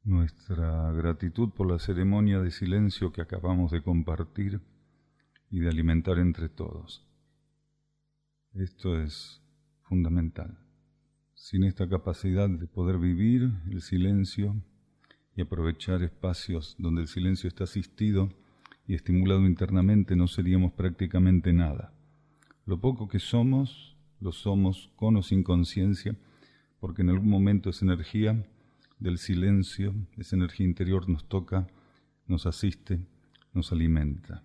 nuestra gratitud por la ceremonia de silencio que acabamos de compartir y de alimentar entre todos. Esto es fundamental. Sin esta capacidad de poder vivir el silencio y aprovechar espacios donde el silencio está asistido y estimulado internamente, no seríamos prácticamente nada. Lo poco que somos, lo somos con o sin conciencia, porque en algún momento esa energía del silencio, esa energía interior nos toca, nos asiste, nos alimenta.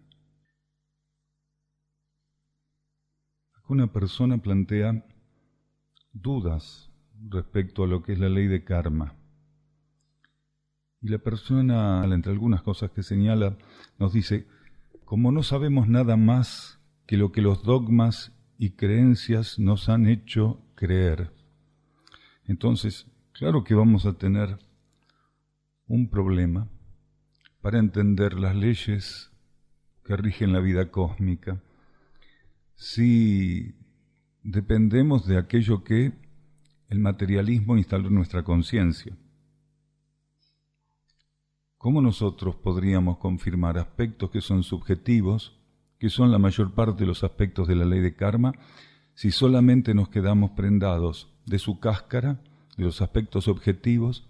Acá una persona plantea dudas respecto a lo que es la ley de karma. Y la persona, entre algunas cosas que señala, nos dice, como no sabemos nada más que lo que los dogmas y creencias nos han hecho creer, entonces, claro que vamos a tener un problema para entender las leyes que rigen la vida cósmica si dependemos de aquello que el materialismo instaló en nuestra conciencia. ¿Cómo nosotros podríamos confirmar aspectos que son subjetivos, que son la mayor parte de los aspectos de la ley de karma, si solamente nos quedamos prendados de su cáscara, de los aspectos objetivos,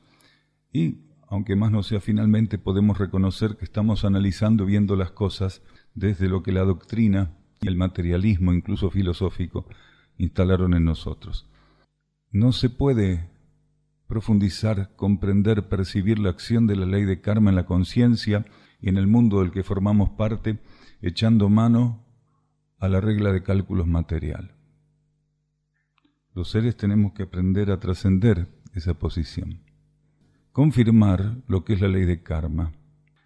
y, aunque más no sea, finalmente podemos reconocer que estamos analizando, viendo las cosas desde lo que la doctrina y el materialismo, incluso filosófico, instalaron en nosotros? No se puede profundizar, comprender, percibir la acción de la ley de karma en la conciencia y en el mundo del que formamos parte, echando mano a la regla de cálculos material. Los seres tenemos que aprender a trascender esa posición. Confirmar lo que es la ley de karma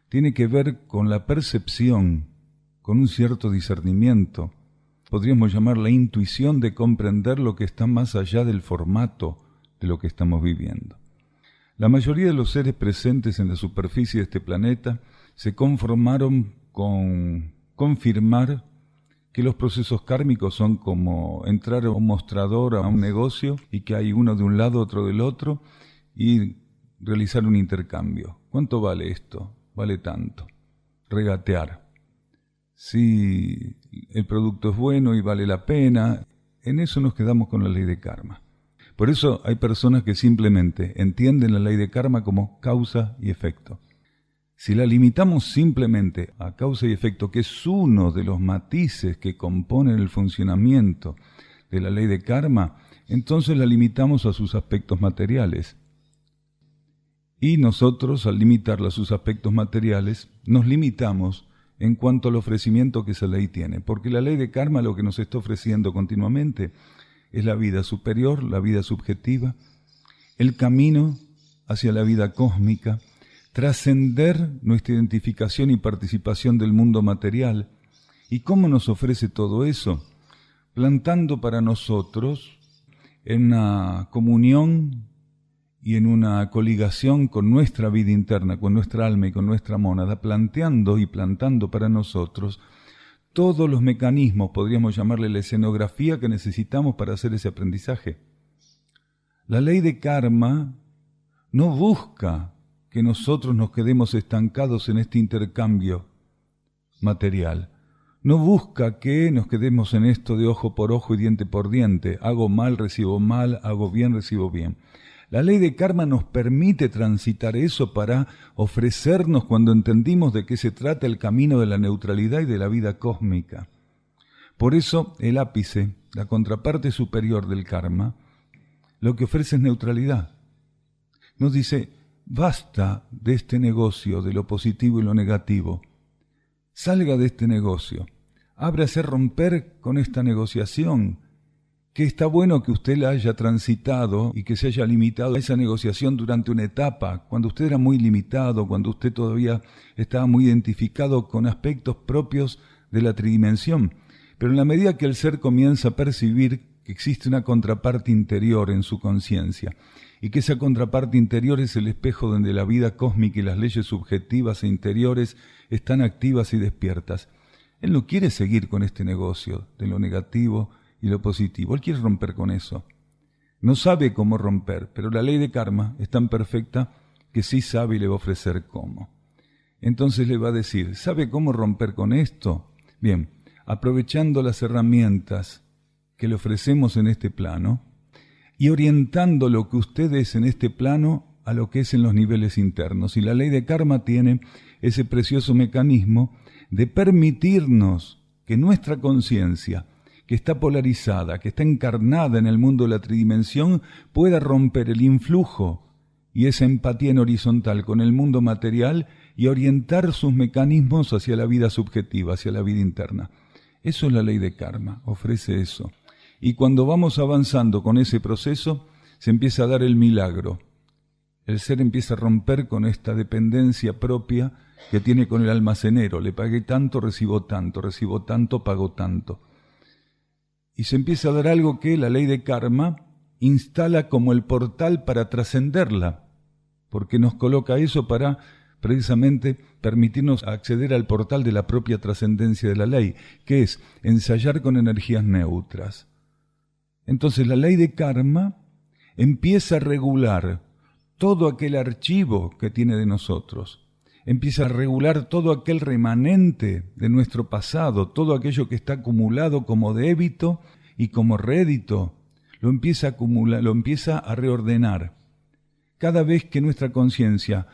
tiene que ver con la percepción, con un cierto discernimiento. Podríamos llamar la intuición de comprender lo que está más allá del formato de lo que estamos viviendo. La mayoría de los seres presentes en la superficie de este planeta se conformaron con confirmar que los procesos kármicos son como entrar a un mostrador, a un negocio, y que hay uno de un lado, otro del otro, y realizar un intercambio. ¿Cuánto vale esto? Vale tanto. Regatear. Si el producto es bueno y vale la pena, en eso nos quedamos con la ley de karma. Por eso hay personas que simplemente entienden la ley de karma como causa y efecto. Si la limitamos simplemente a causa y efecto, que es uno de los matices que componen el funcionamiento de la ley de karma, entonces la limitamos a sus aspectos materiales. Y nosotros, al limitarla a sus aspectos materiales, nos limitamos en cuanto al ofrecimiento que esa ley tiene. Porque la ley de karma lo que nos está ofreciendo continuamente es la vida superior, la vida subjetiva, el camino hacia la vida cósmica, trascender nuestra identificación y participación del mundo material. ¿Y cómo nos ofrece todo eso? Plantando para nosotros en una comunión y en una coligación con nuestra vida interna, con nuestra alma y con nuestra mónada, planteando y plantando para nosotros todos los mecanismos, podríamos llamarle la escenografía que necesitamos para hacer ese aprendizaje. La ley de karma no busca que nosotros nos quedemos estancados en este intercambio material. No busca que nos quedemos en esto de ojo por ojo y diente por diente. Hago mal, recibo mal, hago bien, recibo bien. La ley de karma nos permite transitar eso para ofrecernos, cuando entendimos de qué se trata, el camino de la neutralidad y de la vida cósmica. Por eso el ápice, la contraparte superior del karma, lo que ofrece es neutralidad. Nos dice, basta de este negocio de lo positivo y lo negativo. Salga de este negocio. Ábrase a romper con esta negociación, que está bueno que usted la haya transitado y que se haya limitado a esa negociación durante una etapa, cuando usted era muy limitado, cuando usted todavía estaba muy identificado con aspectos propios de la tridimensión. Pero en la medida que el ser comienza a percibir que existe una contraparte interior en su conciencia, y que esa contraparte interior es el espejo donde la vida cósmica y las leyes subjetivas e interiores están activas y despiertas, él no quiere seguir con este negocio de lo negativo y lo positivo. Él quiere romper con eso. No sabe cómo romper, pero la ley de karma es tan perfecta que sí sabe y le va a ofrecer cómo. Entonces le va a decir, ¿sabe cómo romper con esto? Bien, aprovechando las herramientas que le ofrecemos en este plano y orientando lo que usted es en este plano a lo que es en los niveles internos. Y la ley de karma tiene ese precioso mecanismo de permitirnos que nuestra conciencia, que está polarizada, que está encarnada en el mundo de la tridimensión, pueda romper el influjo y esa empatía en horizontal con el mundo material y orientar sus mecanismos hacia la vida subjetiva, hacia la vida interna. Eso es la ley de karma, ofrece eso. Y cuando vamos avanzando con ese proceso, se empieza a dar el milagro. El ser empieza a romper con esta dependencia propia que tiene con el almacenero. Le pagué tanto, recibo tanto, pago tanto. Y se empieza a dar algo que la ley de karma instala como el portal para trascenderla, porque nos coloca eso para precisamente permitirnos acceder al portal de la propia trascendencia de la ley, que es ensayar con energías neutras. Entonces la ley de karma empieza a regular todo aquel archivo que tiene de nosotros, empieza a regular todo aquel remanente de nuestro pasado, todo aquello que está acumulado como débito y como rédito, lo empieza a acumular, lo empieza a reordenar. Cada vez que nuestra conciencia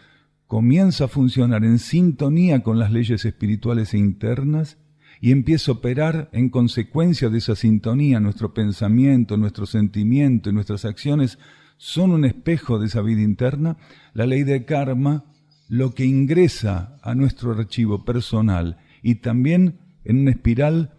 comienza a funcionar en sintonía con las leyes espirituales e internas y empieza a operar en consecuencia de esa sintonía, nuestro pensamiento, nuestro sentimiento y nuestras acciones son un espejo de esa vida interna, la ley de karma lo que ingresa a nuestro archivo personal y también en una espiral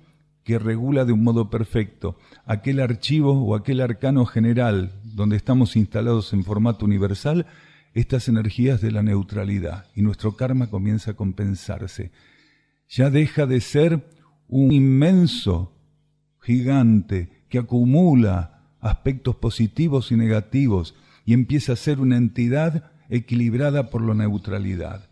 que regula de un modo perfecto aquel archivo o aquel arcano general donde estamos instalados en formato universal, estas energías de la neutralidad, y nuestro karma comienza a compensarse. Ya deja de ser un inmenso gigante que acumula aspectos positivos y negativos y empieza a ser una entidad equilibrada por la neutralidad.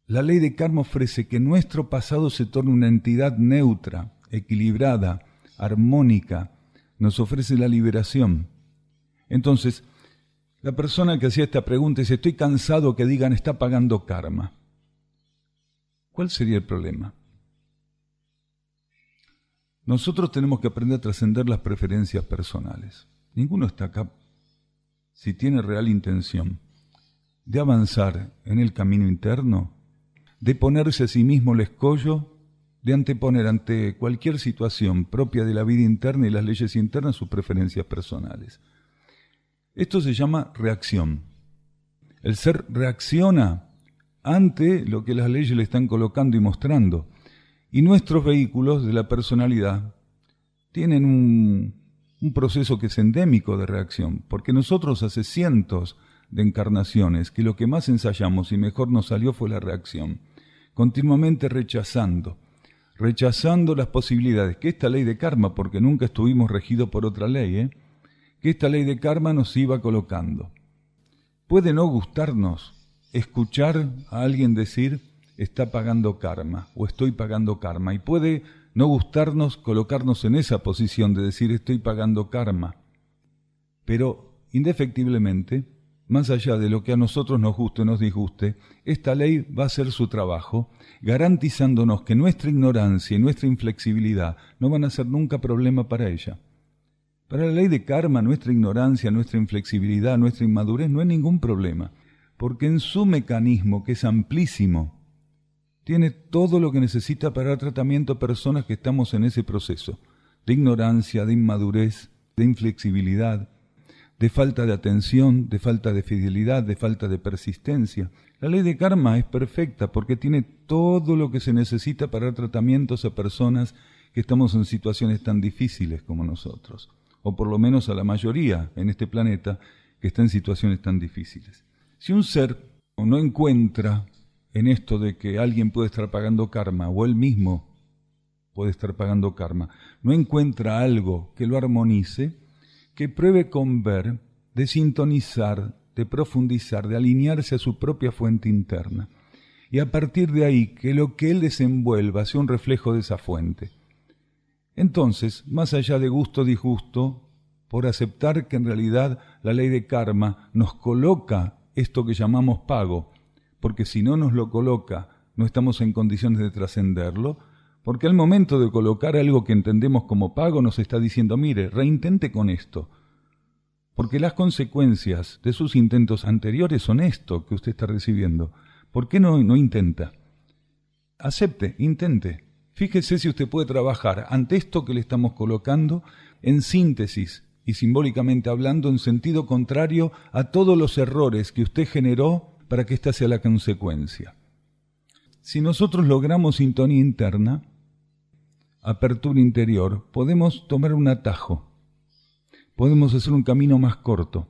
La ley de karma ofrece que nuestro pasado se torne una entidad neutra, equilibrada, armónica, nos ofrece la liberación. Entonces, la persona que hacía esta pregunta dice, estoy cansado que digan está pagando karma. ¿Cuál sería el problema? Nosotros tenemos que aprender a trascender las preferencias personales. Ninguno está acá, si tiene real intención de avanzar en el camino interno, de ponerse a sí mismo el escollo, de anteponer ante cualquier situación propia de la vida interna y las leyes internas sus preferencias personales. Esto se llama reacción. El ser reacciona ante lo que las leyes le están colocando y mostrando. Y nuestros vehículos de la personalidad tienen un proceso que es endémico de reacción, porque nosotros hace cientos de encarnaciones que lo que más ensayamos y mejor nos salió fue la reacción, continuamente rechazando las posibilidades que esta ley de karma, porque nunca estuvimos regidos por otra ley, que esta ley de karma nos iba colocando. Puede no gustarnos escuchar a alguien decir está pagando karma o estoy pagando karma, y puede no gustarnos colocarnos en esa posición de decir estoy pagando karma, pero indefectiblemente, más allá de lo que a nosotros nos guste o nos disguste, esta ley va a hacer su trabajo, garantizándonos que nuestra ignorancia y nuestra inflexibilidad no van a ser nunca problema para ella. Para la ley de karma, nuestra ignorancia, nuestra inflexibilidad, nuestra inmadurez no es ningún problema, porque en su mecanismo, que es amplísimo, tiene todo lo que necesita para dar tratamiento a personas que estamos en ese proceso, de ignorancia, de inmadurez, de inflexibilidad, de falta de atención, de falta de fidelidad, de falta de persistencia. La ley de karma es perfecta porque tiene todo lo que se necesita para dar tratamientos a personas que estamos en situaciones tan difíciles como nosotros, o por lo menos a la mayoría en este planeta que está en situaciones tan difíciles. Si un ser no encuentra en esto de que alguien puede estar pagando karma, o él mismo puede estar pagando karma, no encuentra algo que lo armonice, que pruebe con ver, de sintonizar, de profundizar, de alinearse a su propia fuente interna. Y a partir de ahí, que lo que él desenvuelva sea un reflejo de esa fuente. Entonces, más allá de gusto o disgusto, por aceptar que en realidad la ley de karma nos coloca esto que llamamos pago, porque si no nos lo coloca, no estamos en condiciones de trascenderlo, porque al momento de colocar algo que entendemos como pago nos está diciendo, mire, reintente con esto, porque las consecuencias de sus intentos anteriores son esto que usted está recibiendo. ¿Por qué no intenta? Acepte, intente. Fíjese si usted puede trabajar ante esto que le estamos colocando en síntesis y simbólicamente hablando en sentido contrario a todos los errores que usted generó para que esta sea la consecuencia. Si nosotros logramos sintonía interna, apertura interior, podemos tomar un atajo, podemos hacer un camino más corto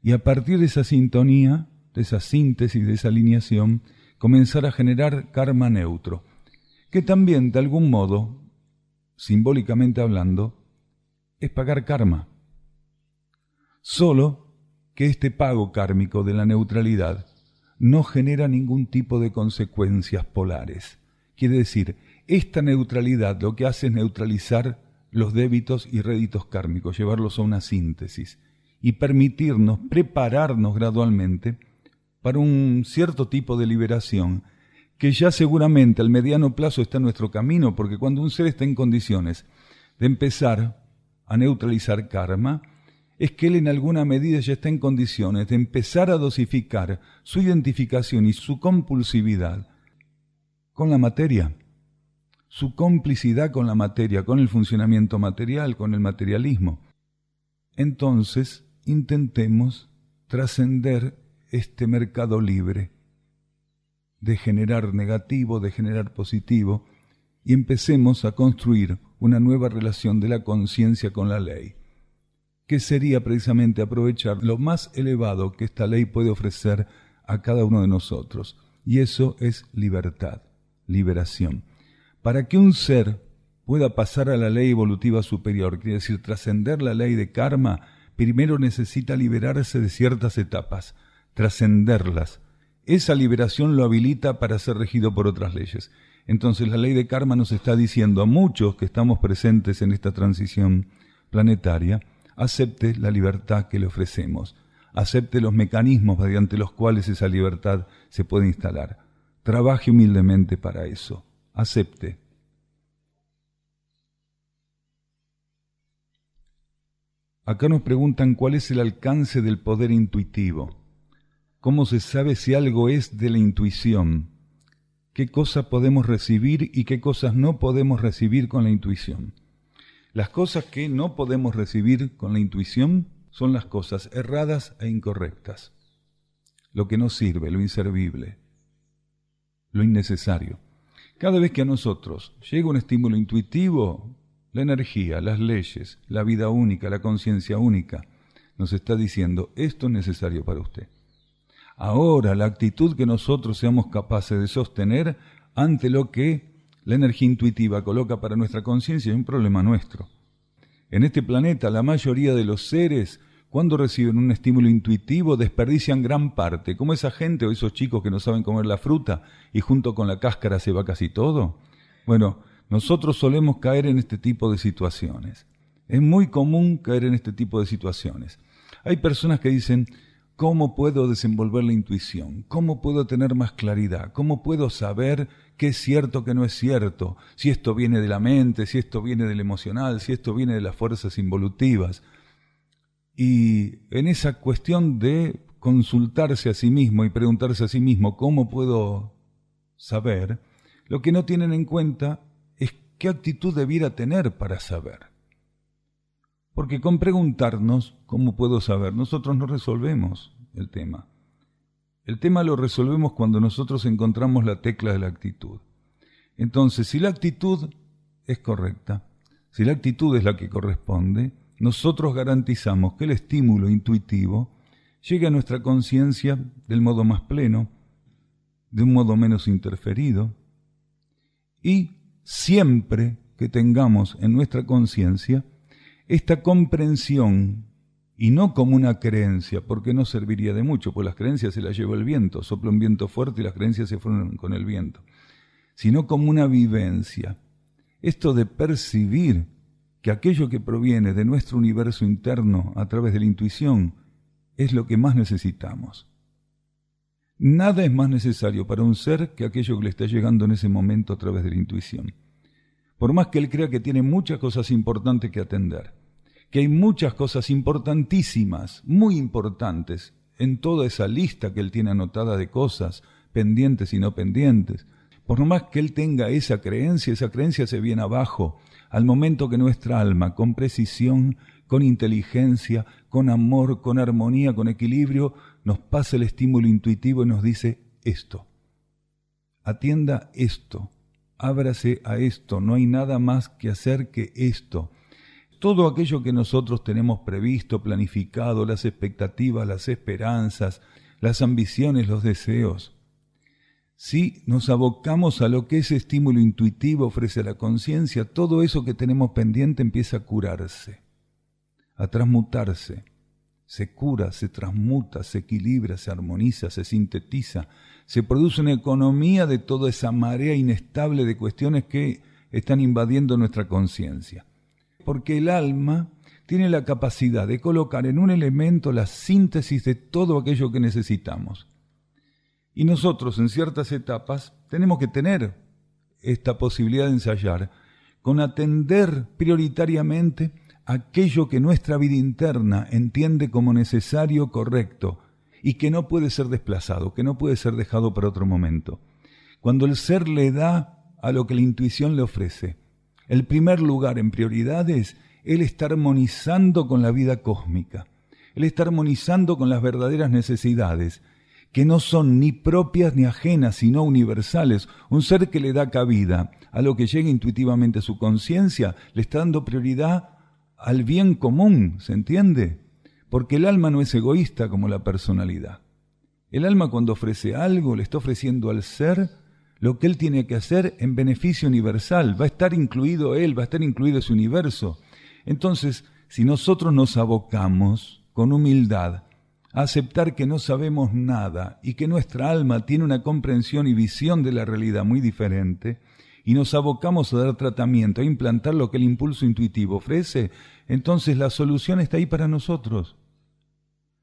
y a partir de esa sintonía, de esa síntesis, de esa alineación, comenzar a generar karma neutro, que también de algún modo, simbólicamente hablando, es pagar karma. Solo que este pago kármico de la neutralidad no genera ningún tipo de consecuencias polares. Quiere decir, esta neutralidad lo que hace es neutralizar los débitos y réditos kármicos, llevarlos a una síntesis y permitirnos prepararnos gradualmente para un cierto tipo de liberación que ya seguramente al mediano plazo está en nuestro camino, porque cuando un ser está en condiciones de empezar a neutralizar karma, es que él en alguna medida ya está en condiciones de empezar a dosificar su identificación y su compulsividad con la materia, su complicidad con la materia, con el funcionamiento material, con el materialismo. Entonces, intentemos trascender este mercado libre de generar negativo, de generar positivo, y empecemos a construir una nueva relación de la conciencia con la ley, que sería precisamente aprovechar lo más elevado que esta ley puede ofrecer a cada uno de nosotros, y eso es libertad, liberación. Para que un ser pueda pasar a la ley evolutiva superior, quiere decir trascender la ley de karma, primero necesita liberarse de ciertas etapas, trascenderlas. Esa liberación lo habilita para ser regido por otras leyes. Entonces la ley de karma nos está diciendo a muchos que estamos presentes en esta transición planetaria, acepte la libertad que le ofrecemos, acepte los mecanismos mediante los cuales esa libertad se puede instalar. Trabaje humildemente para eso, acepte. Acá nos preguntan cuál es el alcance del poder intuitivo. ¿Cómo se sabe si algo es de la intuición? ¿Qué cosas podemos recibir y qué cosas no podemos recibir con la intuición? Las cosas que no podemos recibir con la intuición son las cosas erradas e incorrectas. Lo que no sirve, lo inservible, lo innecesario. Cada vez que a nosotros llega un estímulo intuitivo, la energía, las leyes, la vida única, la conciencia única, nos está diciendo, esto es necesario para usted. Ahora, la actitud que nosotros seamos capaces de sostener ante lo que la energía intuitiva coloca para nuestra conciencia es un problema nuestro. En este planeta, la mayoría de los seres, cuando reciben un estímulo intuitivo, desperdician gran parte, como esa gente o esos chicos que no saben comer la fruta y junto con la cáscara se va casi todo. Bueno, nosotros solemos caer en este tipo de situaciones. Es muy común caer en este tipo de situaciones. Hay personas que dicen, ¿cómo puedo desenvolver la intuición? ¿Cómo puedo tener más claridad? ¿Cómo puedo saber qué es cierto, qué no es cierto? Si esto viene de la mente, si esto viene del emocional, si esto viene de las fuerzas involutivas. Y en esa cuestión de consultarse a sí mismo y preguntarse a sí mismo, ¿cómo puedo saber? Lo que no tienen en cuenta es qué actitud debiera tener para saber. Porque con preguntarnos, ¿cómo puedo saber? Nosotros no resolvemos el tema. El tema lo resolvemos cuando nosotros encontramos la tecla de la actitud. Entonces, si la actitud es correcta, si la actitud es la que corresponde, nosotros garantizamos que el estímulo intuitivo llegue a nuestra conciencia del modo más pleno, de un modo menos interferido, y siempre que tengamos en nuestra conciencia esta comprensión, y no como una creencia, porque no serviría de mucho, pues las creencias se las lleva el viento, sopla un viento fuerte y las creencias se fueron con el viento, sino como una vivencia. Esto de percibir que aquello que proviene de nuestro universo interno a través de la intuición es lo que más necesitamos. Nada es más necesario para un ser que aquello que le está llegando en ese momento a través de la intuición. Por más que él crea que tiene muchas cosas importantes que atender, que hay muchas cosas importantísimas, muy importantes, en toda esa lista que él tiene anotada de cosas pendientes y no pendientes. Por más que él tenga esa creencia se viene abajo al momento que nuestra alma, con precisión, con inteligencia, con amor, con armonía, con equilibrio, nos pasa el estímulo intuitivo y nos dice esto. Atienda esto, ábrase a esto, no hay nada más que hacer que esto. Todo aquello que nosotros tenemos previsto, planificado, las expectativas, las esperanzas, las ambiciones, los deseos. Si nos abocamos a lo que ese estímulo intuitivo ofrece a la conciencia, todo eso que tenemos pendiente empieza a curarse, a transmutarse. Se cura, se transmuta, se equilibra, se armoniza, se sintetiza. Se produce una economía de toda esa marea inestable de cuestiones que están invadiendo nuestra conciencia. Porque el alma tiene la capacidad de colocar en un elemento la síntesis de todo aquello que necesitamos. Y nosotros en ciertas etapas tenemos que tener esta posibilidad de ensayar con atender prioritariamente aquello que nuestra vida interna entiende como necesario, correcto, y que no puede ser desplazado, que no puede ser dejado para otro momento. Cuando el ser le da a lo que la intuición le ofrece el primer lugar en prioridades, él está armonizando con la vida cósmica, él está armonizando con las verdaderas necesidades, que no son ni propias ni ajenas, sino universales. Un ser que le da cabida a lo que llega intuitivamente a su conciencia, le está dando prioridad al bien común, ¿se entiende? Porque el alma no es egoísta como la personalidad. El alma cuando ofrece algo, le está ofreciendo al ser lo que él tiene que hacer en beneficio universal. Va a estar incluido él, va a estar incluido ese universo. Entonces, si nosotros nos abocamos con humildad a aceptar que no sabemos nada y que nuestra alma tiene una comprensión y visión de la realidad muy diferente, y nos abocamos a dar tratamiento, a implantar lo que el impulso intuitivo ofrece, entonces la solución está ahí para nosotros.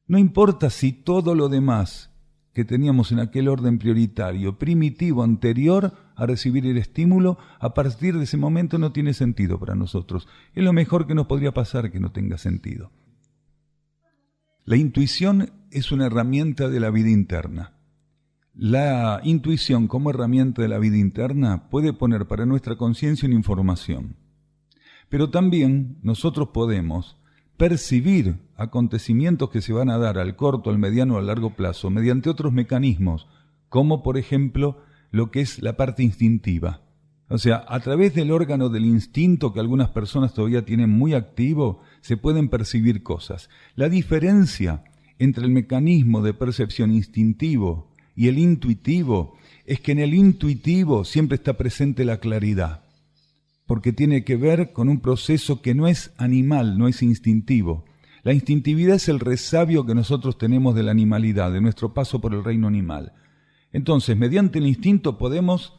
No importa si todo lo demás que teníamos en aquel orden prioritario, primitivo, anterior a recibir el estímulo, a partir de ese momento no tiene sentido para nosotros. Es lo mejor que nos podría pasar que no tenga sentido. La intuición es una herramienta de la vida interna. La intuición como herramienta de la vida interna puede poner para nuestra conciencia una información. Pero también nosotros podemos percibir acontecimientos que se van a dar al corto, al mediano o al largo plazo mediante otros mecanismos, como por ejemplo lo que es la parte instintiva. O sea, a través del órgano del instinto que algunas personas todavía tienen muy activo, se pueden percibir cosas. La diferencia entre el mecanismo de percepción instintivo y el intuitivo es que en el intuitivo siempre está presente la claridad, porque tiene que ver con un proceso que no es animal, no es instintivo. La instintividad es el resabio que nosotros tenemos de la animalidad, de nuestro paso por el reino animal. Entonces, mediante el instinto podemos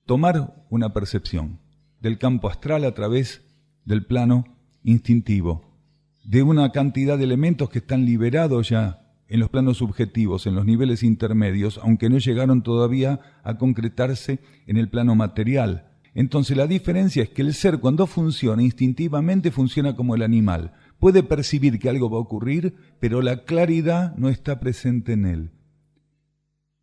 tomar una percepción del campo astral a través del plano instintivo, de una cantidad de elementos que están liberados ya en los planos subjetivos, en los niveles intermedios, aunque no llegaron todavía a concretarse en el plano material. Entonces la diferencia es que el ser cuando funciona instintivamente funciona como el animal. Puede percibir que algo va a ocurrir, pero la claridad no está presente en él.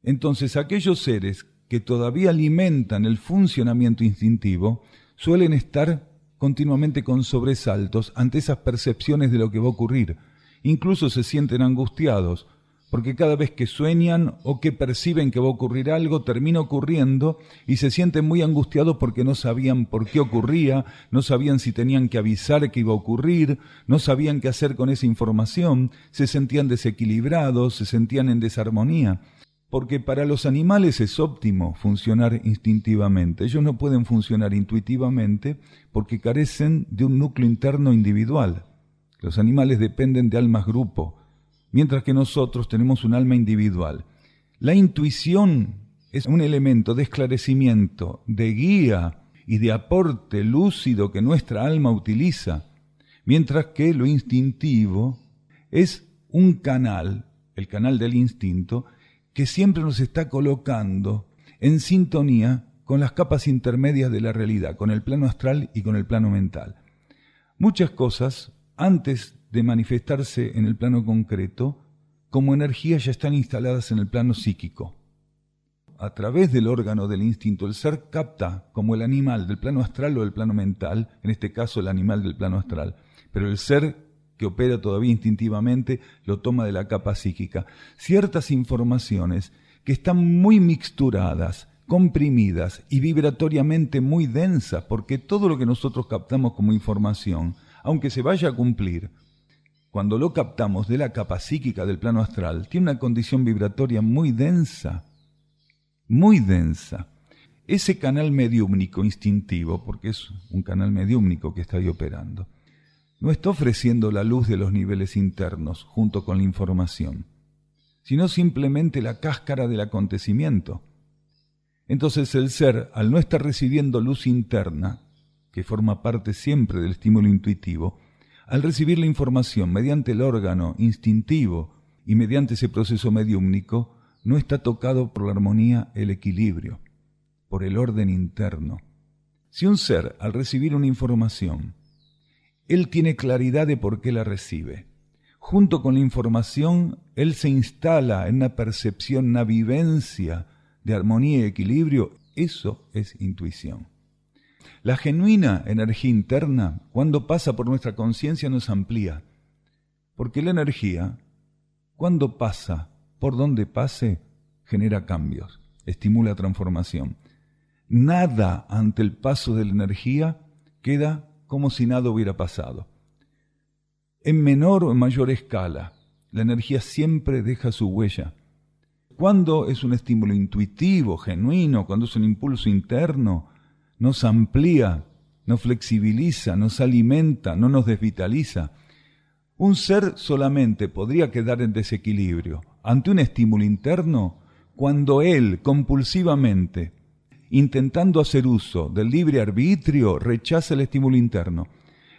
Entonces aquellos seres que todavía alimentan el funcionamiento instintivo suelen estar continuamente con sobresaltos ante esas percepciones de lo que va a ocurrir. Incluso se sienten angustiados, porque cada vez que sueñan o que perciben que va a ocurrir algo, termina ocurriendo y se sienten muy angustiados porque no sabían por qué ocurría, no sabían si tenían que avisar que iba a ocurrir, no sabían qué hacer con esa información, se sentían desequilibrados, se sentían en desarmonía. Porque para los animales es óptimo funcionar instintivamente. Ellos no pueden funcionar intuitivamente porque carecen de un núcleo interno individual. Los animales dependen de almas grupo, mientras que nosotros tenemos un alma individual. La intuición es un elemento de esclarecimiento, de guía y de aporte lúcido que nuestra alma utiliza, mientras que lo instintivo es un canal, el canal del instinto, que siempre nos está colocando en sintonía con las capas intermedias de la realidad, con el plano astral y con el plano mental. Muchas cosas, antes de manifestarse en el plano concreto, como energía ya están instaladas en el plano psíquico. A través del órgano del instinto, el ser capta como el animal del plano astral o del plano mental, en este caso el animal del plano astral, pero el ser que opera todavía instintivamente lo toma de la capa psíquica. Ciertas informaciones que están muy mixturadas, comprimidas y vibratoriamente muy densas, porque todo lo que nosotros captamos como información, aunque se vaya a cumplir, cuando lo captamos de la capa psíquica del plano astral, tiene una condición vibratoria muy densa, muy densa. Ese canal mediúmnico instintivo, porque es un canal mediúmnico que está ahí operando, no está ofreciendo la luz de los niveles internos junto con la información, sino simplemente la cáscara del acontecimiento. Entonces el ser, al no estar recibiendo luz interna, que forma parte siempre del estímulo intuitivo, al recibir la información mediante el órgano instintivo y mediante ese proceso mediúmnico, no está tocado por la armonía, el equilibrio, por el orden interno. Si un ser, al recibir una información, él tiene claridad de por qué la recibe. Junto con la información, él se instala en una percepción, una vivencia de armonía y equilibrio. Eso es intuición. La genuina energía interna, cuando pasa por nuestra conciencia, nos amplía. Porque la energía, cuando pasa, por donde pase, genera cambios, estimula transformación. Nada ante el paso de la energía queda como si nada hubiera pasado. En menor o en mayor escala, la energía siempre deja su huella. Cuando es un estímulo intuitivo, genuino, cuando es un impulso interno, nos amplía, nos flexibiliza, nos alimenta, no nos desvitaliza. Un ser solamente podría quedar en desequilibrio ante un estímulo interno cuando él compulsivamente, intentando hacer uso del libre arbitrio, rechaza el estímulo interno.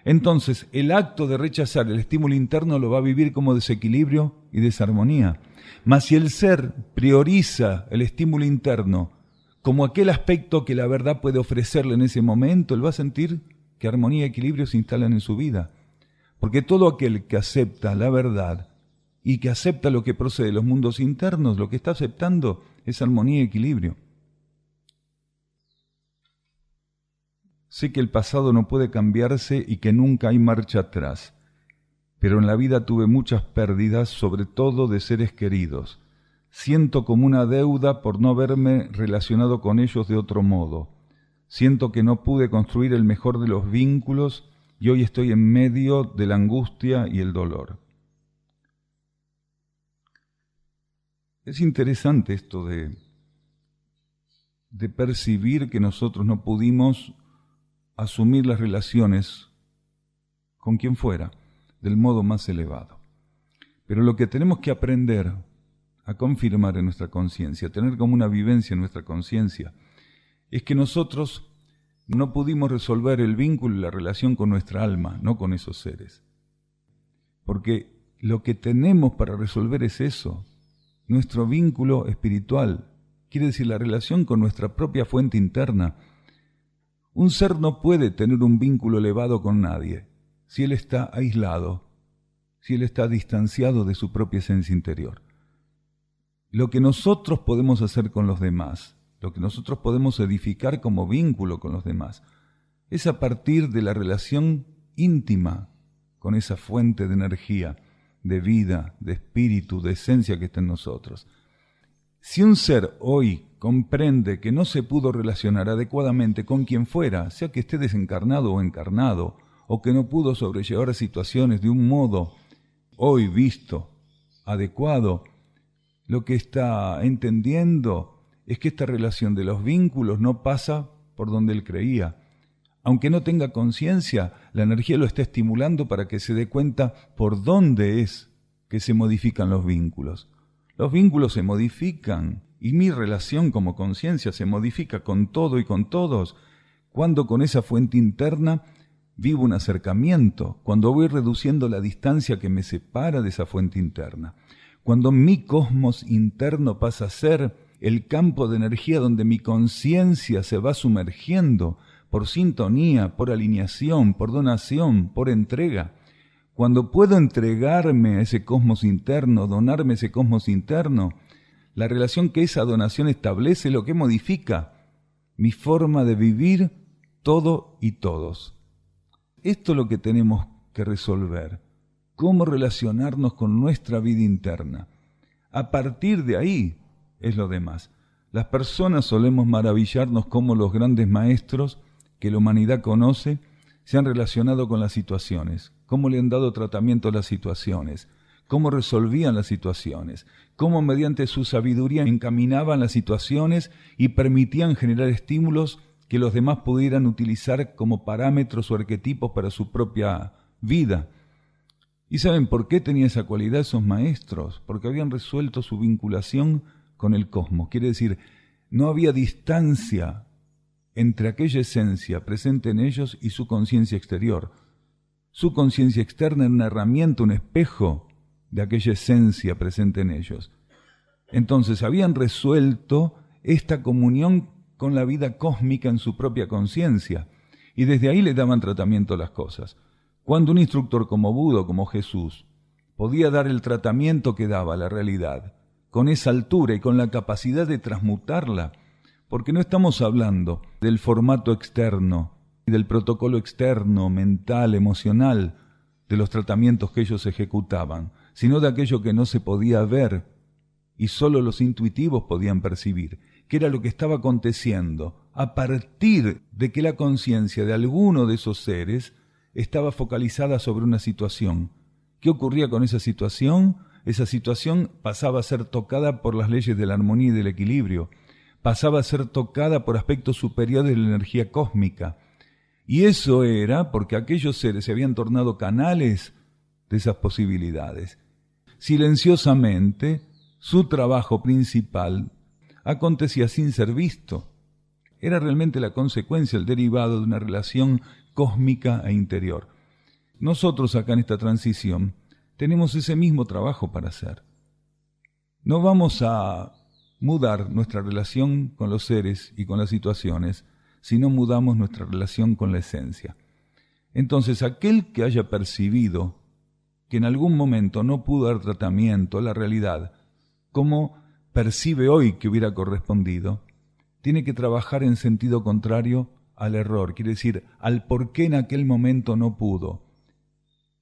Entonces, el acto de rechazar el estímulo interno lo va a vivir como desequilibrio y desarmonía. Mas si el ser prioriza el estímulo interno como aquel aspecto que la verdad puede ofrecerle en ese momento, él va a sentir que armonía y equilibrio se instalan en su vida. Porque todo aquel que acepta la verdad y que acepta lo que procede de los mundos internos, lo que está aceptando es armonía y equilibrio. Sé que el pasado no puede cambiarse y que nunca hay marcha atrás, pero en la vida tuve muchas pérdidas, sobre todo de seres queridos. Siento como una deuda por no haberme relacionado con ellos de otro modo. Siento que no pude construir el mejor de los vínculos y hoy estoy en medio de la angustia y el dolor. Es interesante esto de percibir que nosotros no pudimos asumir las relaciones con quien fuera del modo más elevado. Pero lo que tenemos que aprender a confirmar en nuestra conciencia, tener como una vivencia en nuestra conciencia, es que nosotros no pudimos resolver el vínculo y la relación con nuestra alma, no con esos seres. Porque lo que tenemos para resolver es eso, nuestro vínculo espiritual, quiere decir la relación con nuestra propia fuente interna. Un ser no puede tener un vínculo elevado con nadie si él está aislado, si él está distanciado de su propia esencia interior. Lo que nosotros podemos hacer con los demás, lo que nosotros podemos edificar como vínculo con los demás, es a partir de la relación íntima con esa fuente de energía, de vida, de espíritu, de esencia que está en nosotros. Si un ser hoy comprende que no se pudo relacionar adecuadamente con quien fuera, sea que esté desencarnado o encarnado, o que no pudo sobrellevar situaciones de un modo hoy visto adecuado, lo que está entendiendo es que esta relación de los vínculos no pasa por donde él creía. Aunque no tenga conciencia, la energía lo está estimulando para que se dé cuenta por dónde es que se modifican los vínculos. Los vínculos se modifican y mi relación como conciencia se modifica con todo y con todos cuando con esa fuente interna vivo un acercamiento, cuando voy reduciendo la distancia que me separa de esa fuente interna. cuando mi cosmos interno pasa a ser el campo de energía donde mi conciencia se va sumergiendo por sintonía, por alineación, por donación, por entrega. Cuando puedo entregarme a ese cosmos interno, donarme ese cosmos interno, la relación que esa donación establece es lo que modifica mi forma de vivir todo y todos. Esto es lo que tenemos que resolver. Cómo relacionarnos con nuestra vida interna. A partir de ahí es lo demás. Las personas solemos maravillarnos cómo los grandes maestros que la humanidad conoce se han relacionado con las situaciones, cómo le han dado tratamiento a las situaciones, cómo resolvían las situaciones, cómo mediante su sabiduría encaminaban las situaciones y permitían generar estímulos que los demás pudieran utilizar como parámetros o arquetipos para su propia vida. ¿Y saben por qué tenía esa cualidad esos maestros? Porque habían resuelto su vinculación con el cosmos. Quiere decir, no había distancia entre aquella esencia presente en ellos y su conciencia exterior. Su conciencia externa era una herramienta, un espejo de aquella esencia presente en ellos. Entonces habían resuelto esta comunión con la vida cósmica en su propia conciencia y desde ahí le daban tratamiento a las cosas. Cuando un instructor como Buda, como Jesús, podía dar el tratamiento que daba a la realidad, con esa altura y con la capacidad de transmutarla, porque no estamos hablando del formato externo, del protocolo externo, mental, emocional, de los tratamientos que ellos ejecutaban, sino de aquello que no se podía ver y solo los intuitivos podían percibir, que era lo que estaba aconteciendo a partir de que la conciencia de alguno de esos seres estaba focalizada sobre una situación. ¿Qué ocurría con esa situación? Esa situación pasaba a ser tocada por las leyes de la armonía y del equilibrio, pasaba a ser tocada por aspectos superiores de la energía cósmica. Y eso era porque aquellos seres se habían tornado canales de esas posibilidades. Silenciosamente, su trabajo principal acontecía sin ser visto. Era realmente la consecuencia, el derivado de una relación cósmica e interior. Nosotros acá en esta transición tenemos ese mismo trabajo para hacer. No vamos a mudar nuestra relación con los seres y con las situaciones si no mudamos nuestra relación con la esencia. Entonces, aquel que haya percibido que en algún momento no pudo dar tratamiento a la realidad, como percibe hoy que hubiera correspondido, tiene que trabajar en sentido contrario al error, quiere decir, al por qué en aquel momento no pudo.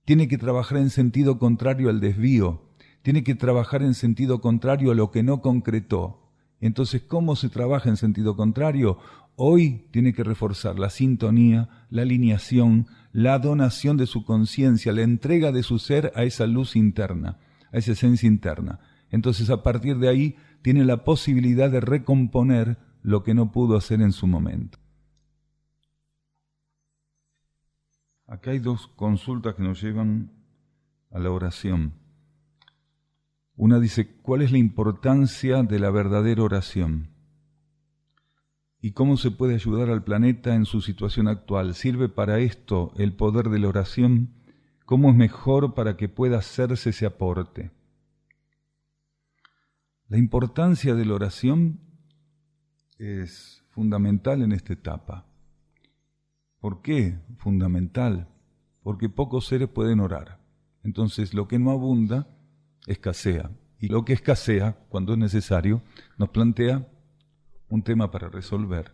Tiene que trabajar en sentido contrario al desvío, tiene que trabajar en sentido contrario a lo que no concretó. Entonces, ¿cómo se trabaja en sentido contrario? Hoy tiene que reforzar la sintonía, la alineación, la donación de su conciencia, la entrega de su ser a esa luz interna, a esa esencia interna. Entonces, a partir de ahí, tiene la posibilidad de recomponer lo que no pudo hacer en su momento. Acá hay dos consultas que nos llevan a la oración. Una dice, ¿cuál es la importancia de la verdadera oración? ¿Y cómo se puede ayudar al planeta en su situación actual? ¿Sirve para esto el poder de la oración? ¿Cómo es mejor para que pueda hacerse ese aporte? La importancia de la oración es fundamental en esta etapa. ¿Por qué fundamental? Porque pocos seres pueden orar. Entonces lo que no abunda escasea. Y lo que escasea, cuando es necesario, nos plantea un tema para resolver.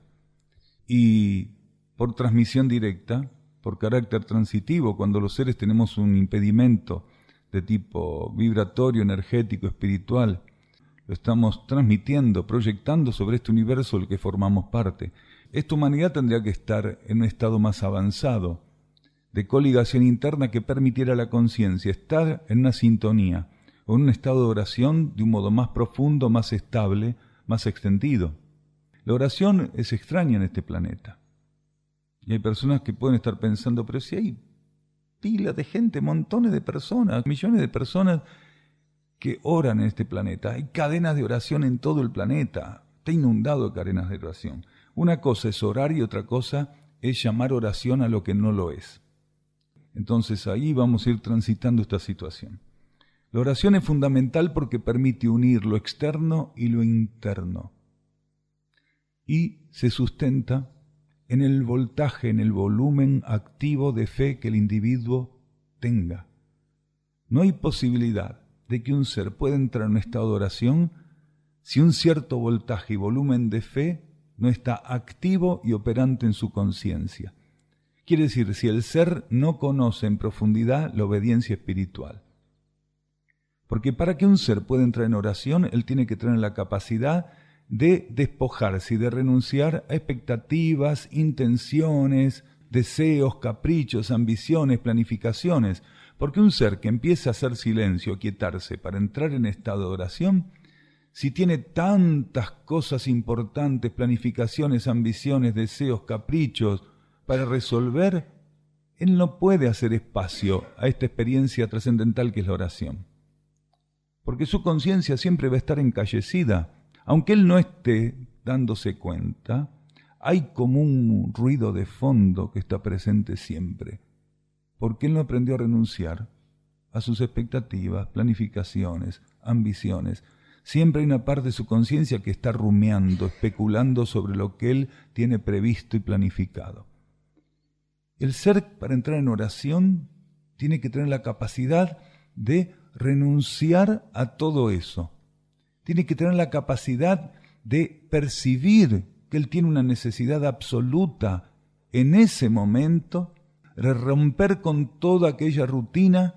Y por transmisión directa, por carácter transitivo, cuando los seres tenemos un impedimento de tipo vibratorio, energético, espiritual, lo estamos transmitiendo, proyectando sobre este universo del que formamos parte. Esta humanidad tendría que estar en un estado más avanzado, de coligación interna que permitiera a la conciencia estar en una sintonía, o en un estado de oración de un modo más profundo, más estable, más extendido. La oración es extraña en este planeta. Y hay personas que pueden estar pensando, pero si hay pilas de gente, montones de personas, millones de personas que oran en este planeta. Hay cadenas de oración en todo el planeta. Está inundado de cadenas de oración. Una cosa es orar y otra cosa es llamar oración a lo que no lo es. Entonces ahí vamos a ir transitando esta situación. La oración es fundamental porque permite unir lo externo y lo interno. Y se sustenta en el voltaje, en el volumen activo de fe que el individuo tenga. No hay posibilidad de que un ser pueda entrar en un estado de oración si un cierto voltaje y volumen de fe no está activo y operante en su conciencia. Quiere decir, si el ser no conoce en profundidad la obediencia espiritual. Porque para que un ser pueda entrar en oración, él tiene que tener la capacidad de despojarse y de renunciar a expectativas, intenciones, deseos, caprichos, ambiciones, planificaciones. Porque un ser que empieza a hacer silencio, a quietarse para entrar en estado de oración, si tiene tantas cosas importantes, planificaciones, ambiciones, deseos, caprichos para resolver, él no puede hacer espacio a esta experiencia trascendental que es la oración. Porque su conciencia siempre va a estar encallecida. Aunque él no esté dándose cuenta, hay como un ruido de fondo que está presente siempre. Porque él no aprendió a renunciar a sus expectativas, planificaciones, ambiciones. Siempre hay una parte de su conciencia que está rumiando, especulando sobre lo que él tiene previsto y planificado. El ser, para entrar en oración, tiene que tener la capacidad de renunciar a todo eso. Tiene que tener la capacidad de percibir que él tiene una necesidad absoluta en ese momento de romper con toda aquella rutina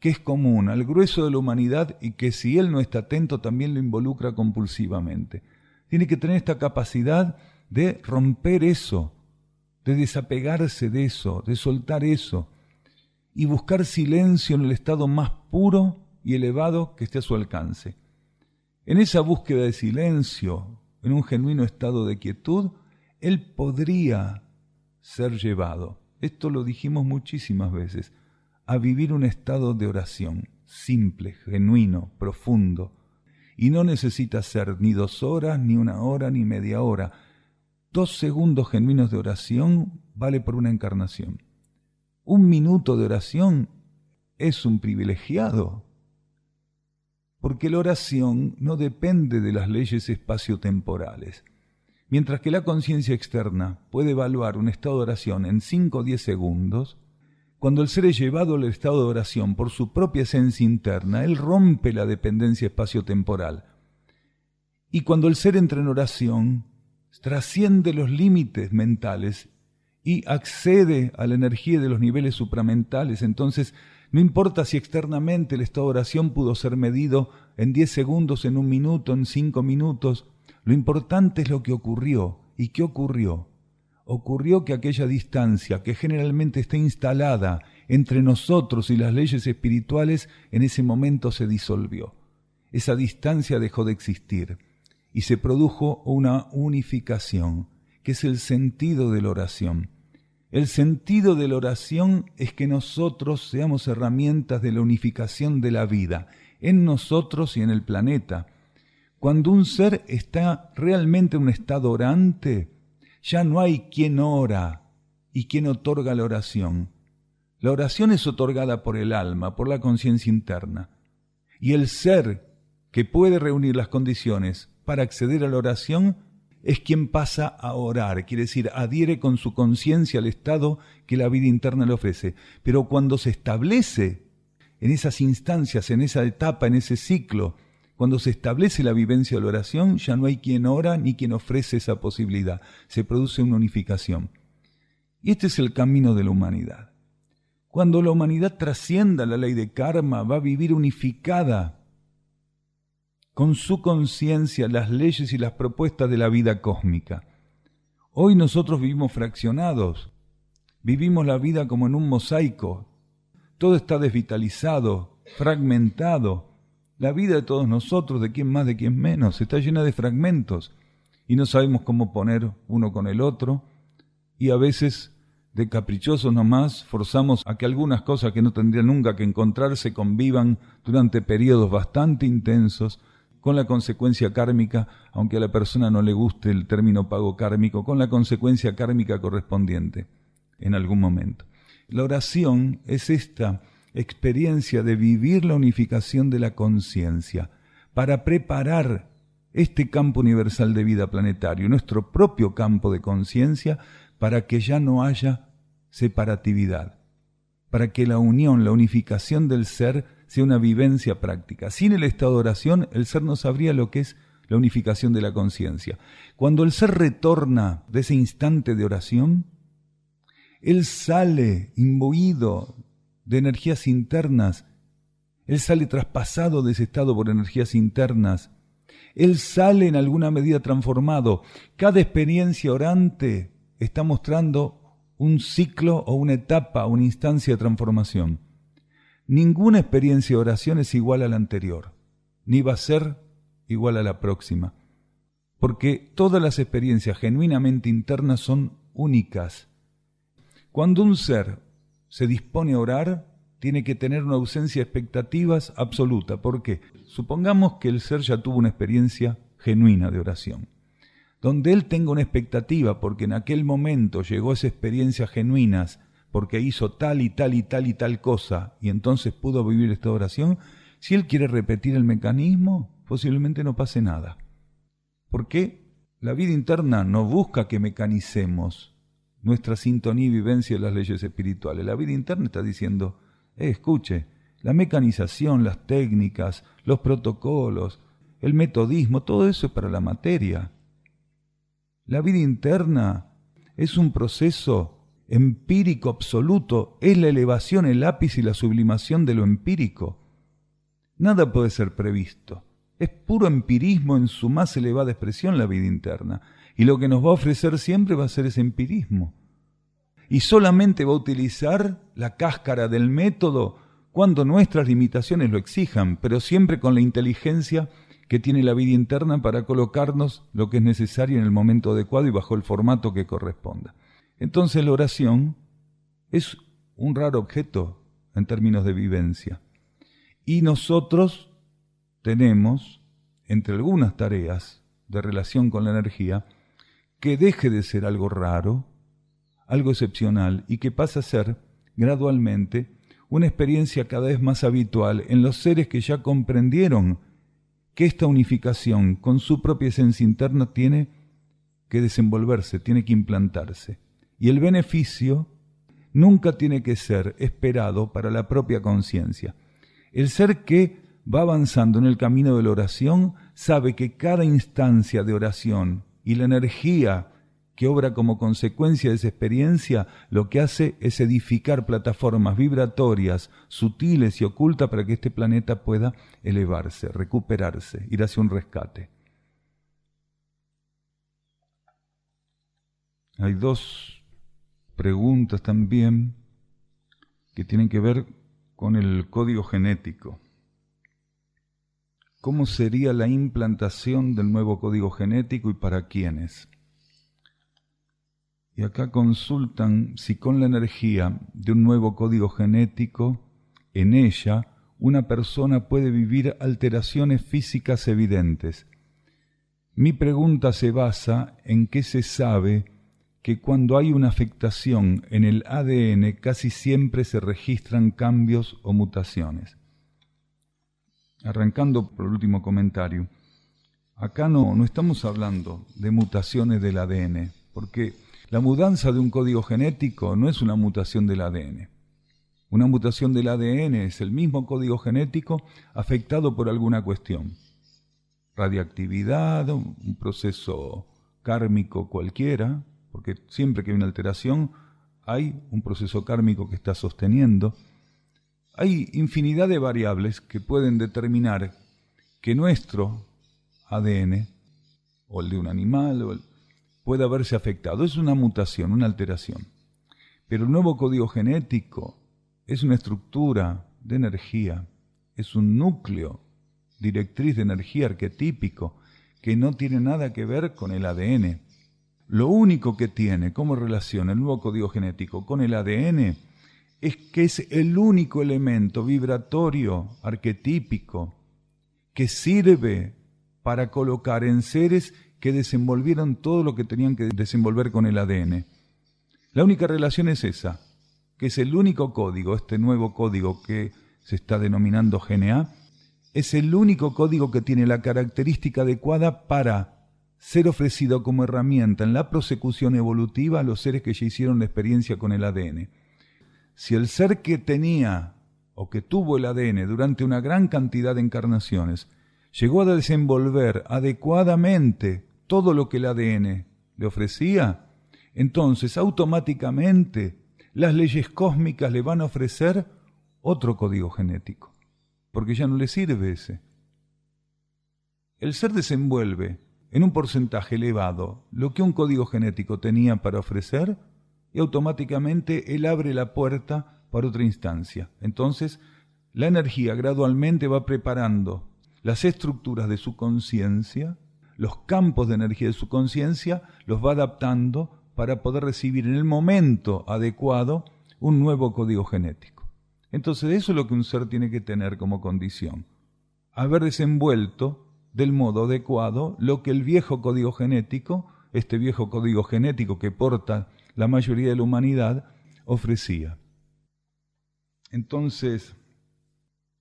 que es común al grueso de la humanidad y que si él no está atento también lo involucra compulsivamente. Tiene que tener esta capacidad de romper eso, de desapegarse de eso, de soltar eso y buscar silencio en el estado más puro y elevado que esté a su alcance. En esa búsqueda de silencio, en un genuino estado de quietud, él podría ser llevado, esto lo dijimos muchísimas veces, a vivir un estado de oración, simple, genuino, profundo. Y no necesita ser ni 2 horas, ni 1 hora, ni media hora. 2 segundos genuinos de oración vale por una encarnación. 1 minuto de oración es un privilegiado. Porque la oración no depende de las leyes espaciotemporales. Mientras que la conciencia externa puede evaluar un estado de oración en 5 o 10 segundos, cuando el ser es llevado al estado de oración por su propia esencia interna, él rompe la dependencia espaciotemporal. Y cuando el ser entra en oración, trasciende los límites mentales y accede a la energía de los niveles supramentales. Entonces, no importa si externamente el estado de oración pudo ser medido en 10 segundos, en 1 minuto, en 5 minutos. Lo importante es lo que ocurrió. ¿Y qué ocurrió? Ocurrió que aquella distancia que generalmente está instalada entre nosotros y las leyes espirituales, en ese momento se disolvió. Esa distancia dejó de existir y se produjo una unificación, que es el sentido de la oración. El sentido de la oración es que nosotros seamos herramientas de la unificación de la vida, en nosotros y en el planeta. Cuando un ser está realmente en un estado orante, ya no hay quien ora y quien otorga la oración. La oración es otorgada por el alma, por la conciencia interna. Y el ser que puede reunir las condiciones para acceder a la oración es quien pasa a orar, quiere decir, adhiere con su conciencia al estado que la vida interna le ofrece. Pero cuando se establece en esas instancias, en esa etapa, en ese ciclo, cuando se establece la vivencia de la oración, ya no hay quien ora ni quien ofrece esa posibilidad. Se produce una unificación. Y este es el camino de la humanidad. Cuando la humanidad trascienda la ley de karma, va a vivir unificada con su conciencia las leyes y las propuestas de la vida cósmica. Hoy nosotros vivimos fraccionados, vivimos la vida como en un mosaico, todo está desvitalizado, fragmentado. La vida de todos nosotros, de quién más, de quién menos, está llena de fragmentos y no sabemos cómo poner uno con el otro y a veces de caprichosos nomás forzamos a que algunas cosas que no tendrían nunca que encontrarse convivan durante periodos bastante intensos con la consecuencia kármica, aunque a la persona no le guste el término pago kármico, con la consecuencia kármica correspondiente en algún momento. La oración es esta experiencia de vivir la unificación de la conciencia para preparar este campo universal de vida planetario, nuestro propio campo de conciencia, para que ya no haya separatividad, para que la unión, la unificación del ser sea una vivencia práctica. Sin el estado de oración, el ser no sabría lo que es la unificación de la conciencia. Cuando el ser retorna de ese instante de oración, él sale imbuido de energías internas, él sale traspasado de ese estado por energías internas, él sale en alguna medida transformado. Cada experiencia orante está mostrando un ciclo o una etapa, una instancia de transformación. Ninguna experiencia de oración es igual a la anterior, ni va a ser igual a la próxima, porque todas las experiencias genuinamente internas son únicas. Cuando un ser se dispone a orar, tiene que tener una ausencia de expectativas absoluta. ¿Por qué? Supongamos que el ser ya tuvo una experiencia genuina de oración, donde él tenga una expectativa porque en aquel momento llegó a esa experiencia genuinas, porque hizo tal y tal y tal y tal cosa, y entonces pudo vivir esta oración. Si él quiere repetir el mecanismo, posiblemente no pase nada. Porque la vida interna no busca que mecanicemos nuestra sintonía y vivencia de las leyes espirituales. La vida interna está diciendo, escuche, la mecanización, las técnicas, los protocolos, el metodismo, todo eso es para la materia. La vida interna es un proceso empírico absoluto, es la elevación, el ápice y la sublimación de lo empírico. Nada puede ser previsto. Es puro empirismo en su más elevada expresión la vida interna. Y lo que nos va a ofrecer siempre va a ser ese empirismo. Y solamente va a utilizar la cáscara del método cuando nuestras limitaciones lo exijan, pero siempre con la inteligencia que tiene la vida interna para colocarnos lo que es necesario en el momento adecuado y bajo el formato que corresponda. Entonces la oración es un raro objeto en términos de vivencia. Y nosotros tenemos, entre algunas tareas de relación con la energía, que deje de ser algo raro, algo excepcional, y que pase a ser, gradualmente, una experiencia cada vez más habitual en los seres que ya comprendieron que esta unificación con su propia esencia interna tiene que desenvolverse, tiene que implantarse. Y el beneficio nunca tiene que ser esperado para la propia conciencia. El ser que va avanzando en el camino de la oración sabe que cada instancia de oración y la energía que obra como consecuencia de esa experiencia lo que hace es edificar plataformas vibratorias, sutiles y ocultas para que este planeta pueda elevarse, recuperarse, ir hacia un rescate. Hay dos preguntas también que tienen que ver con el código genético. ¿Cómo sería la implantación del nuevo código genético y para quiénes? Y acá consultan si con la energía de un nuevo código genético, en ella, una persona puede vivir alteraciones físicas evidentes. Mi pregunta se basa en que se sabe que cuando hay una afectación en el ADN casi siempre se registran cambios o mutaciones. Arrancando por el último comentario, acá no estamos hablando de mutaciones del ADN, porque la mudanza de un código genético no es una mutación del ADN. Una mutación del ADN es el mismo código genético afectado por alguna cuestión. Radiactividad, un proceso kármico cualquiera, porque siempre que hay una alteración hay un proceso kármico que está sosteniendo. Hay infinidad de variables que pueden determinar que nuestro ADN, o el de un animal, pueda verse afectado. Es una mutación, una alteración. Pero el nuevo código genético es una estructura de energía, es un núcleo directriz de energía arquetípico que no tiene nada que ver con el ADN. Lo único que tiene como relación el nuevo código genético con el ADN es que es el único elemento vibratorio arquetípico que sirve para colocar en seres que desenvolvieron todo lo que tenían que desenvolver con el ADN. La única relación es esa. que es el único código, este nuevo código que se está denominando GNA, es el único código que tiene la característica adecuada para ser ofrecido como herramienta en la prosecución evolutiva a los seres que ya hicieron la experiencia con el ADN. Si el ser que tenía o que tuvo el ADN durante una gran cantidad de encarnaciones llegó a desenvolver adecuadamente todo lo que el ADN le ofrecía, entonces automáticamente las leyes cósmicas le van a ofrecer otro código genético, porque ya no le sirve ese. El ser desenvuelve en un porcentaje elevado lo que un código genético tenía para ofrecer y automáticamente él abre la puerta para otra instancia. Entonces, la energía gradualmente va preparando las estructuras de su conciencia, los campos de energía de su conciencia, los va adaptando para poder recibir en el momento adecuado un nuevo código genético. Entonces, eso es lo que un ser tiene que tener como condición: haber desenvuelto del modo adecuado lo que el viejo código genético, este viejo código genético que porta la mayoría de la humanidad, ofrecía. Entonces,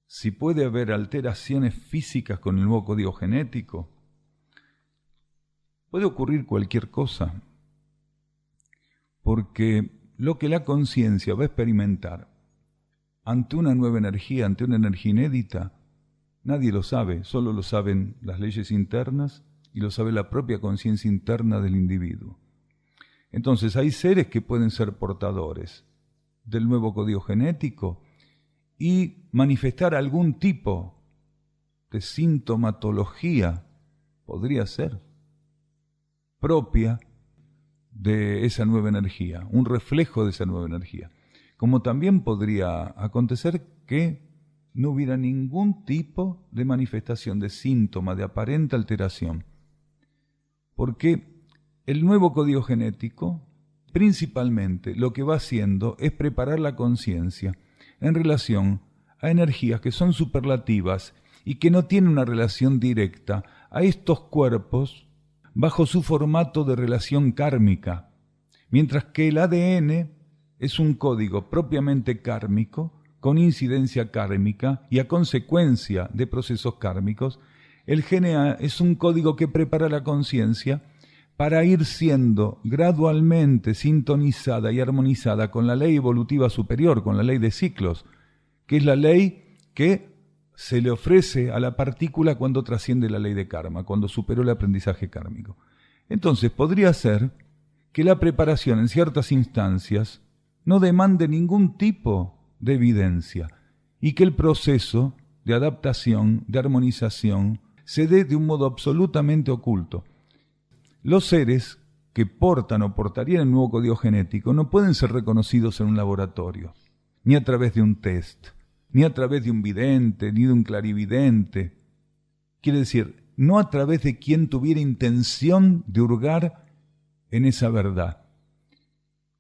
si puede haber alteraciones físicas con el nuevo código genético, puede ocurrir cualquier cosa, porque lo que la conciencia va a experimentar ante una nueva energía, ante una energía inédita, nadie lo sabe, solo lo saben las leyes internas y lo sabe la propia conciencia interna del individuo. Entonces hay seres que pueden ser portadores del nuevo código genético y manifestar algún tipo de sintomatología, podría ser, propia de esa nueva energía, un reflejo de esa nueva energía. Como también podría acontecer que no hubiera ningún tipo de manifestación de síntoma, de aparente alteración. Porque el nuevo código genético, principalmente, lo que va haciendo es preparar la conciencia en relación a energías que son superlativas y que no tienen una relación directa a estos cuerpos bajo su formato de relación kármica, mientras que el ADN es un código propiamente kármico, con incidencia kármica y a consecuencia de procesos kármicos. El GNA es un código que prepara la conciencia para ir siendo gradualmente sintonizada y armonizada con la ley evolutiva superior, con la ley de ciclos, que es la ley que se le ofrece a la partícula cuando trasciende la ley de karma, cuando superó el aprendizaje kármico. Entonces podría ser que la preparación en ciertas instancias no demande ningún tipo de evidencia y que el proceso de adaptación, de armonización, se dé de un modo absolutamente oculto. Los seres que portan o portarían el nuevo código genético no pueden ser reconocidos en un laboratorio, ni a través de un test, ni a través de un vidente, ni de un clarividente. Quiere decir, no a través de quien tuviera intención de hurgar en esa verdad.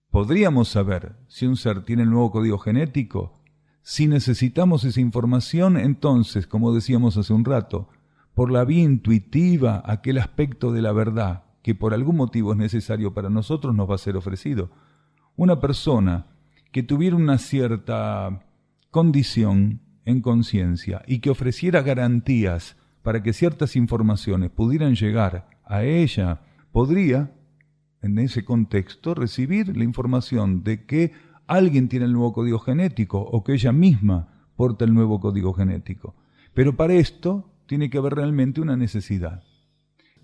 Podríamos saber si un ser tiene el nuevo código genético. Si necesitamos esa información, entonces, como decíamos hace un rato, por la vía intuitiva, aquel aspecto de la verdad que por algún motivo es necesario para nosotros nos va a ser ofrecido. Una persona que tuviera una cierta condición en conciencia y que ofreciera garantías para que ciertas informaciones pudieran llegar a ella, podría, en ese contexto, recibir la información de que alguien tiene el nuevo código genético o que ella misma porta el nuevo código genético. Pero para esto tiene que haber realmente una necesidad.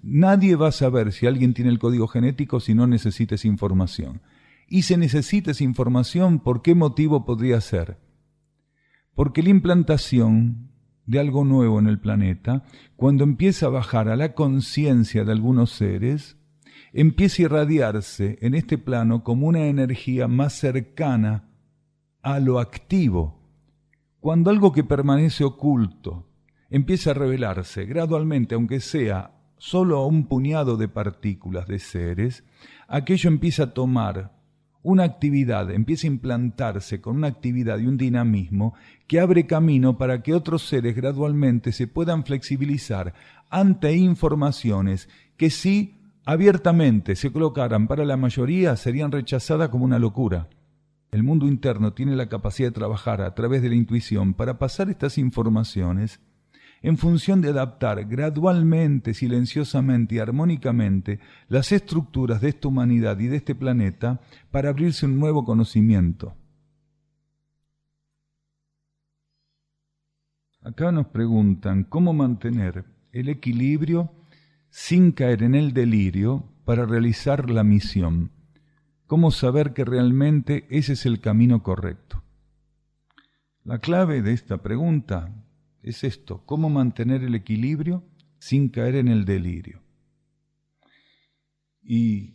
Nadie va a saber si alguien tiene el código genético si no necesita esa información. Y si necesita esa información, ¿por qué motivo podría ser? Porque la implantación de algo nuevo en el planeta, cuando empieza a bajar a la conciencia de algunos seres, empieza a irradiarse en este plano como una energía más cercana a lo activo. Cuando algo que permanece oculto empieza a revelarse gradualmente, aunque sea solo a un puñado de partículas de seres, aquello empieza a tomar una actividad, empieza a implantarse con una actividad y un dinamismo que abre camino para que otros seres gradualmente se puedan flexibilizar ante informaciones que si abiertamente se colocaran para la mayoría serían rechazadas como una locura. el mundo interno tiene la capacidad de trabajar a través de la intuición para pasar estas informaciones en función de adaptar gradualmente, silenciosamente y armónicamente las estructuras de esta humanidad y de este planeta para abrirse un nuevo conocimiento. Acá nos preguntan cómo mantener el equilibrio sin caer en el delirio para realizar la misión. ¿Cómo saber que realmente ese es el camino correcto? La clave de esta pregunta es esto: ¿cómo mantener el equilibrio sin caer en el delirio? ¿Y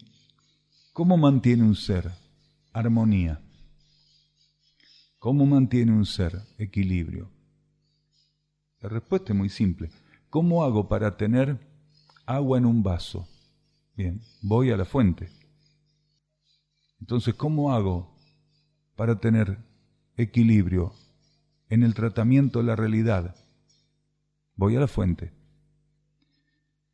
cómo mantiene un ser armonía? ¿Cómo mantiene un ser equilibrio? La respuesta es muy simple. ¿Cómo hago para tener agua en un vaso? Bien, voy a la fuente. Entonces, ¿cómo hago para tener equilibrio en el tratamiento de la realidad? Voy a la fuente.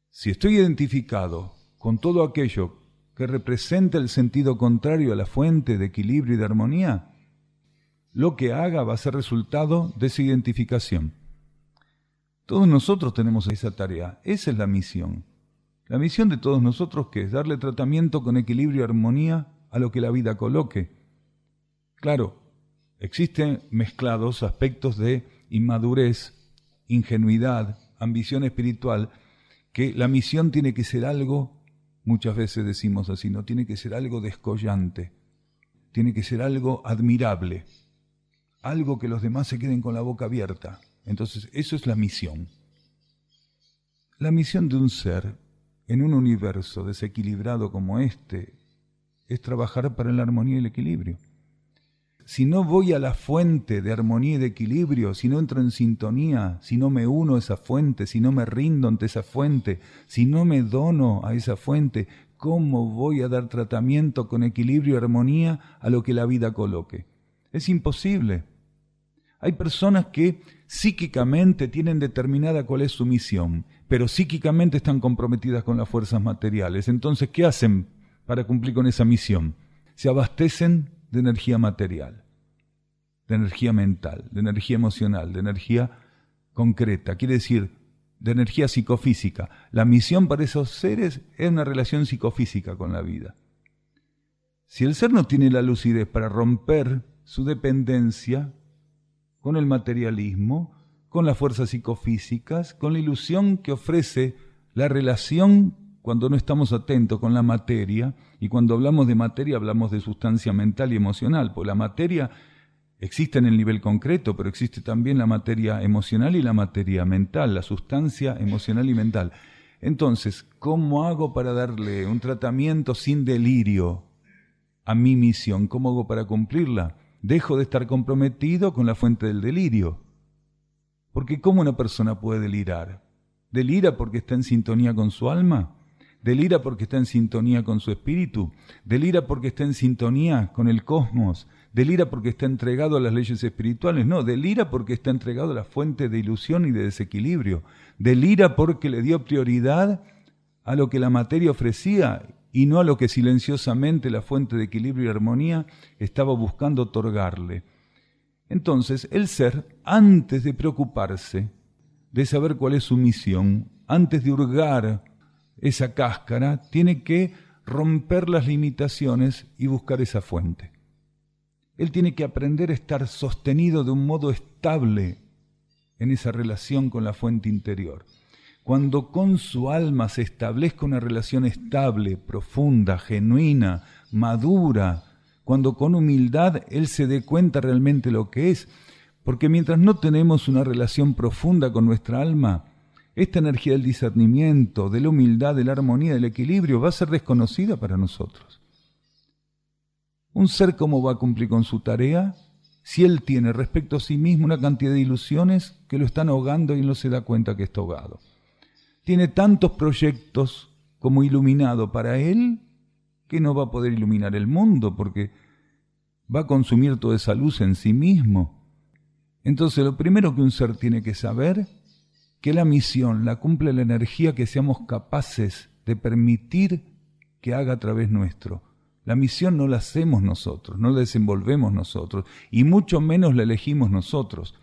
Si estoy identificado con todo aquello que representa el sentido contrario a la fuente de equilibrio y de armonía, lo que haga va a ser resultado de esa identificación. Todos nosotros tenemos esa tarea, esa es la misión. La misión de todos nosotros, ¿qué es? Darle tratamiento con equilibrio y armonía a lo que la vida coloque. Claro, existen mezclados aspectos de inmadurez, ingenuidad, ambición espiritual, que la misión tiene que ser algo, muchas veces decimos así, no tiene que ser algo descollante, tiene que ser algo admirable, algo que los demás se queden con la boca abierta. Entonces, eso es la misión. La misión de un ser en un universo desequilibrado como este es trabajar para la armonía y el equilibrio. Si no voy a la fuente de armonía y de equilibrio, si no entro en sintonía, si no me uno a esa fuente, si no me rindo ante esa fuente, si no me dono a esa fuente, ¿cómo voy a dar tratamiento con equilibrio y armonía a lo que la vida coloque? Es imposible. Hay personas que psíquicamente tienen determinada cuál es su misión, pero psíquicamente están comprometidas con las fuerzas materiales. Entonces, ¿qué hacen para cumplir con esa misión? Se abastecen de energía material, de energía mental, de energía emocional, de energía concreta, quiere decir, de energía psicofísica. La misión para esos seres es una relación psicofísica con la vida. Si el ser no tiene la lucidez para romper su dependencia con el materialismo, con las fuerzas psicofísicas, con la ilusión que ofrece la relación cuando no estamos atentos con la materia, y cuando hablamos de materia hablamos de sustancia mental y emocional, porque la materia existe en el nivel concreto, pero existe también la materia emocional y la materia mental, la sustancia emocional y mental. Entonces, ¿cómo hago para darle un tratamiento sin delirio a mi misión? ¿Cómo hago para cumplirla? Dejo de estar comprometido con la fuente del delirio. Porque ¿cómo una persona puede delirar? ¿Delira porque está en sintonía con su alma? ¿Delira porque está en sintonía con su espíritu? ¿Delira porque está en sintonía con el cosmos? ¿Delira porque está entregado a las leyes espirituales? No, delira porque está entregado a la fuente de ilusión y de desequilibrio. Delira porque le dio prioridad a lo que la materia ofrecía y no a lo que silenciosamente la fuente de equilibrio y armonía estaba buscando otorgarle. Entonces, el ser, antes de preocuparse, de saber cuál es su misión, antes de hurgar esa cáscara, tiene que romper las limitaciones y buscar esa fuente. Él tiene que aprender a estar sostenido de un modo estable en esa relación con la fuente interior. Cuando con su alma se establezca una relación estable, profunda, genuina, madura, cuando con humildad él se dé cuenta realmente lo que es, porque mientras no tenemos una relación profunda con nuestra alma, esta energía del discernimiento, de la humildad, de la armonía, del equilibrio va a ser desconocida para nosotros. Un ser, ¿cómo va a cumplir con su tarea si él tiene respecto a sí mismo una cantidad de ilusiones que lo están ahogando y no se da cuenta que está ahogado? Tiene tantos proyectos como iluminado para él que no va a poder iluminar el mundo porque va a consumir toda esa luz en sí mismo. Entonces, lo primero que un ser tiene que saber, que la misión la cumple la energía que seamos capaces de permitir que haga a través nuestro. La misión no la hacemos nosotros, no la desenvolvemos nosotros, y mucho menos la elegimos nosotros.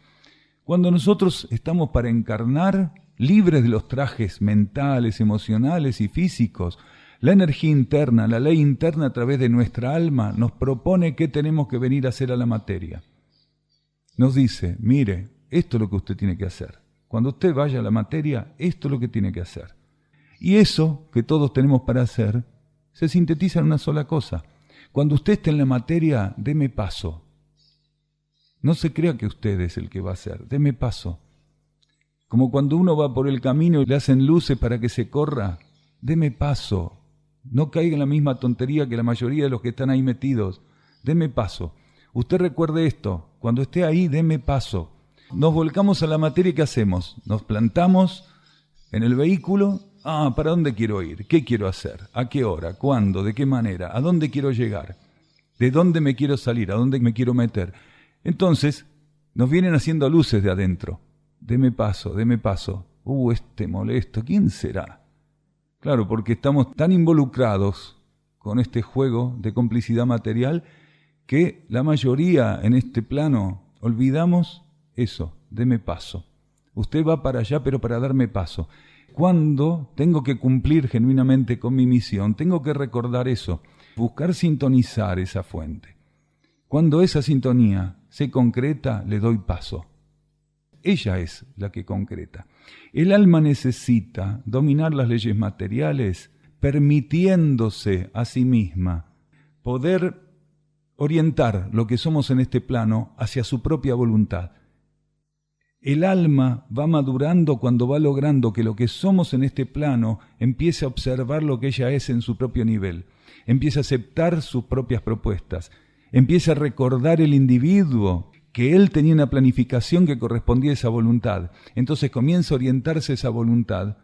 Cuando nosotros estamos para encarnar, libres de los trajes mentales, emocionales y físicos, la energía interna, la ley interna a través de nuestra alma nos propone qué tenemos que venir a hacer a la materia. Nos dice, mire, esto es lo que usted tiene que hacer. Cuando usted vaya a la materia, esto es lo que tiene que hacer. Y eso que todos tenemos para hacer se sintetiza en una sola cosa. Cuando usted esté en la materia, deme paso. No se crea que usted es el que va a hacer, deme paso. Como cuando uno va por el camino y le hacen luces para que se corra, deme paso. No caiga en la misma tontería que la mayoría de los que están ahí metidos. Deme paso. Usted recuerde esto, cuando esté ahí, deme paso. Nos volcamos a la materia y ¿qué hacemos? Nos plantamos en el vehículo. ¿Para dónde quiero ir? ¿Qué quiero hacer? ¿A qué hora? ¿Cuándo? ¿De qué manera? ¿A dónde quiero llegar? ¿De dónde me quiero salir? ¿A dónde me quiero meter? Entonces, nos vienen haciendo luces de adentro. Deme paso, deme paso. Este molesto, ¿quién será? Claro, porque estamos tan involucrados con este juego de complicidad material que la mayoría en este plano olvidamos eso, deme paso. Usted va para allá, pero para darme paso. Cuando tengo que cumplir genuinamente con mi misión, tengo que recordar eso, buscar sintonizar esa fuente. Cuando esa sintonía se concreta, le doy paso. Ella es la que concreta. El alma necesita dominar las leyes materiales, permitiéndose a sí misma poder orientar lo que somos en este plano hacia su propia voluntad. El alma va madurando cuando va logrando que lo que somos en este plano empiece a observar lo que ella es en su propio nivel, empiece a aceptar sus propias propuestas, empiece a recordar el individuo que él tenía una planificación que correspondía a esa voluntad. Entonces comienza a orientarse esa voluntad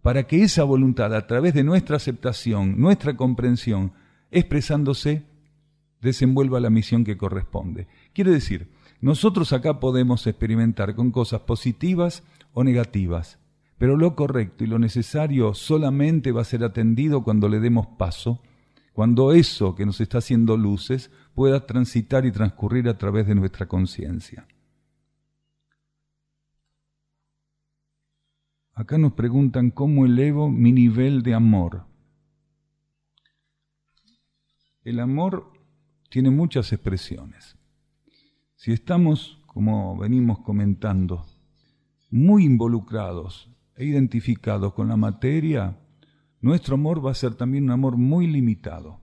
para que esa voluntad, a través de nuestra aceptación, nuestra comprensión, expresándose, desenvuelva la misión que corresponde. Quiere decir, nosotros acá podemos experimentar con cosas positivas o negativas, pero lo correcto y lo necesario solamente va a ser atendido cuando le demos paso, cuando eso que nos está haciendo luces pueda transitar y transcurrir a través de nuestra conciencia. Acá nos preguntan cómo elevo mi nivel de amor. El amor tiene muchas expresiones. Si estamos, como venimos comentando, muy involucrados e identificados con la materia, nuestro amor va a ser también un amor muy limitado.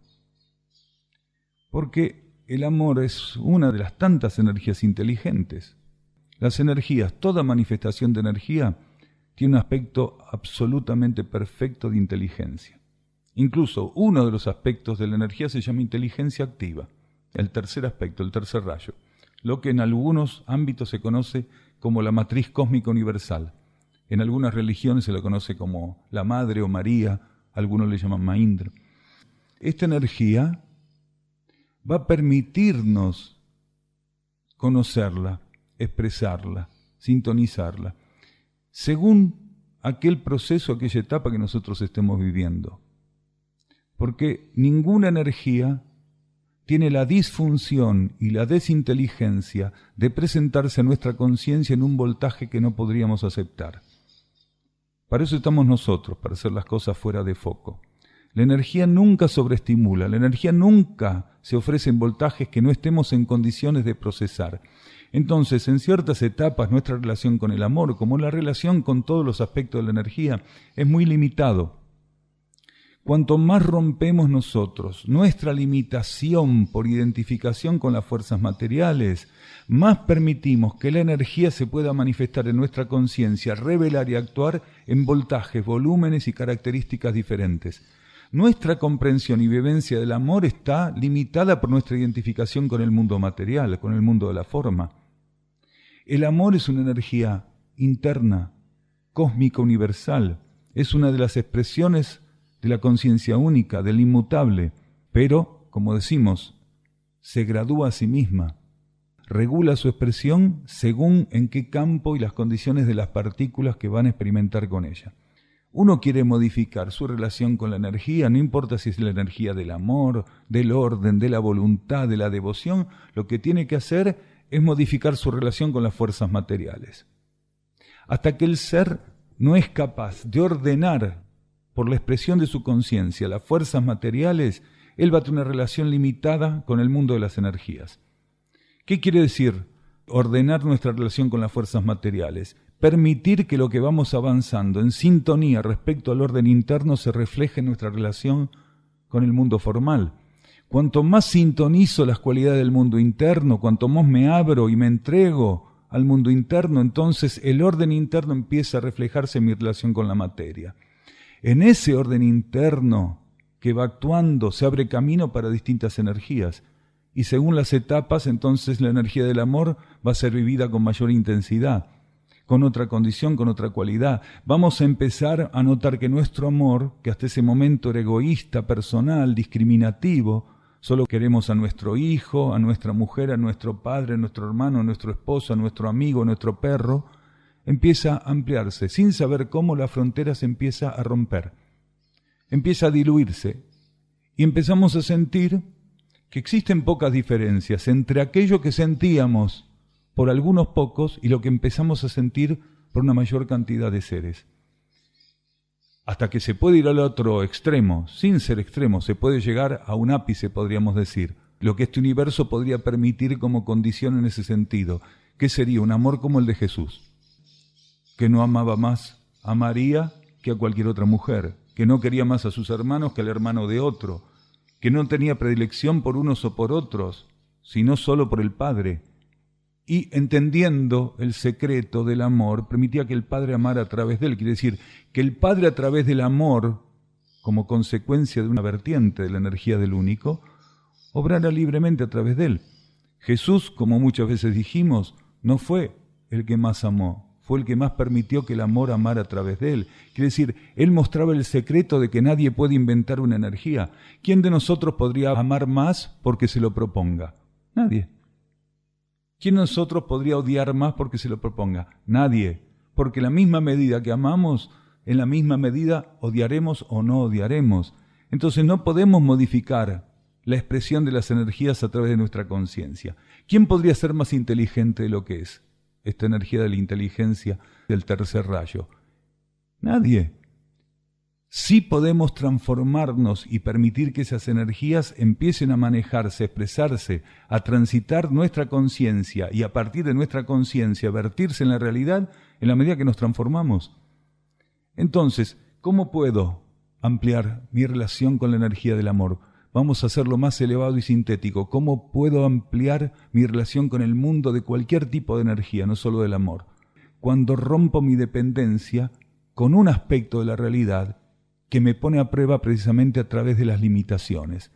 Porque el amor es una de las tantas energías inteligentes. Las energías, toda manifestación de energía, tiene un aspecto absolutamente perfecto de inteligencia. Incluso uno de los aspectos de la energía se llama inteligencia activa, el tercer aspecto, el tercer rayo, lo que en algunos ámbitos se conoce como la matriz cósmica universal. En algunas religiones se lo conoce como la Madre o María, algunos le llaman Maindra. Esta energía va a permitirnos conocerla, expresarla, sintonizarla, según aquel proceso, aquella etapa que nosotros estemos viviendo. Porque ninguna energía tiene la disfunción y la desinteligencia de presentarse a nuestra conciencia en un voltaje que no podríamos aceptar. Para eso estamos nosotros, para hacer las cosas fuera de foco. La energía nunca sobreestimula, la energía nunca se ofrece en voltajes que no estemos en condiciones de procesar. Entonces, en ciertas etapas, nuestra relación con el amor, como la relación con todos los aspectos de la energía, es muy limitado. Cuanto más rompemos nosotros nuestra limitación por identificación con las fuerzas materiales, más permitimos que la energía se pueda manifestar en nuestra conciencia, revelar y actuar en voltajes, volúmenes y características diferentes. Nuestra comprensión y vivencia del amor está limitada por nuestra identificación con el mundo material, con el mundo de la forma. El amor es una energía interna, cósmica, universal. Es una de las expresiones de la conciencia única, del inmutable, pero, como decimos, se gradúa a sí misma. Regula su expresión según en qué campo y las condiciones de las partículas que van a experimentar con ella. uno quiere modificar su relación con la energía, no importa si es la energía del amor, del orden, de la voluntad, de la devoción, lo que tiene que hacer es modificar su relación con las fuerzas materiales. Hasta que el ser no es capaz de ordenar por la expresión de su conciencia las fuerzas materiales, él va a tener una relación limitada con el mundo de las energías. ¿Qué quiere decir ordenar nuestra relación con las fuerzas materiales? Permitir que lo que vamos avanzando en sintonía respecto al orden interno se refleje en nuestra relación con el mundo formal. Cuanto más sintonizo las cualidades del mundo interno, cuanto más me abro y me entrego al mundo interno, entonces el orden interno empieza a reflejarse en mi relación con la materia. En ese orden interno que va actuando se abre camino para distintas energías. Y según las etapas, entonces la energía del amor va a ser vivida con mayor intensidad, con otra condición, con otra cualidad. Vamos a empezar a notar que nuestro amor, que hasta ese momento era egoísta, personal, discriminativo, solo queremos a nuestro hijo, a nuestra mujer, a nuestro padre, a nuestro hermano, a nuestro esposo, a nuestro amigo, a nuestro perro, empieza a ampliarse. Sin saber cómo la frontera se empieza a romper, empieza a diluirse y empezamos a sentir que existen pocas diferencias entre aquello que sentíamos por algunos pocos y lo que empezamos a sentir por una mayor cantidad de seres. Hasta que se puede ir al otro extremo, sin ser extremo, se puede llegar a un ápice, podríamos decir, lo que este universo podría permitir como condición en ese sentido, que sería un amor como el de Jesús, que no amaba más a María que a cualquier otra mujer, que no quería más a sus hermanos que al hermano de otro, que no tenía predilección por unos o por otros, sino solo por el Padre. Y entendiendo el secreto del amor, permitía que el Padre amara a través de él. Quiere decir, que el Padre a través del amor, como consecuencia de una vertiente de la energía del único, obrara libremente a través de él. Jesús, como muchas veces dijimos, no fue el que más amó, fue el que más permitió que el amor amara a través de él. Quiere decir, él mostraba el secreto de que nadie puede inventar una energía. ¿Quién de nosotros podría amar más porque se lo proponga? Nadie. ¿Quién de nosotros podría odiar más porque se lo proponga? Nadie. Porque en la misma medida que amamos, en la misma medida odiaremos o no odiaremos. Entonces no podemos modificar la expresión de las energías a través de nuestra conciencia. ¿Quién podría ser más inteligente de lo que es esta energía de la inteligencia del tercer rayo? Nadie. Sí podemos transformarnos y permitir que esas energías empiecen a manejarse, a expresarse, a transitar nuestra conciencia y a partir de nuestra conciencia vertirse en la realidad en la medida que nos transformamos. Entonces, ¿cómo puedo ampliar mi relación con la energía del amor? Vamos a hacerlo más elevado y sintético. ¿Cómo puedo ampliar mi relación con el mundo de cualquier tipo de energía, no solo del amor? Cuando rompo mi dependencia con un aspecto de la realidad que me pone a prueba precisamente a través de las limitaciones.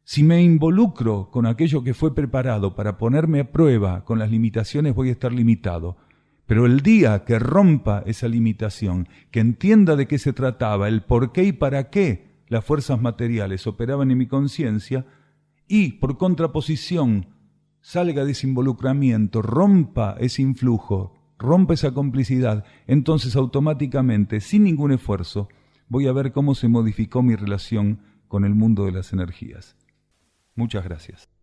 Si me involucro con aquello que fue preparado para ponerme a prueba con las limitaciones, voy a estar limitado. Pero el día que rompa esa limitación, que entienda de qué se trataba, el por qué y para qué las fuerzas materiales operaban en mi conciencia, y por contraposición salga de ese involucramiento, rompa ese influjo, rompa esa complicidad, entonces automáticamente, sin ningún esfuerzo, voy a ver cómo se modificó mi relación con el mundo de las energías. Muchas gracias.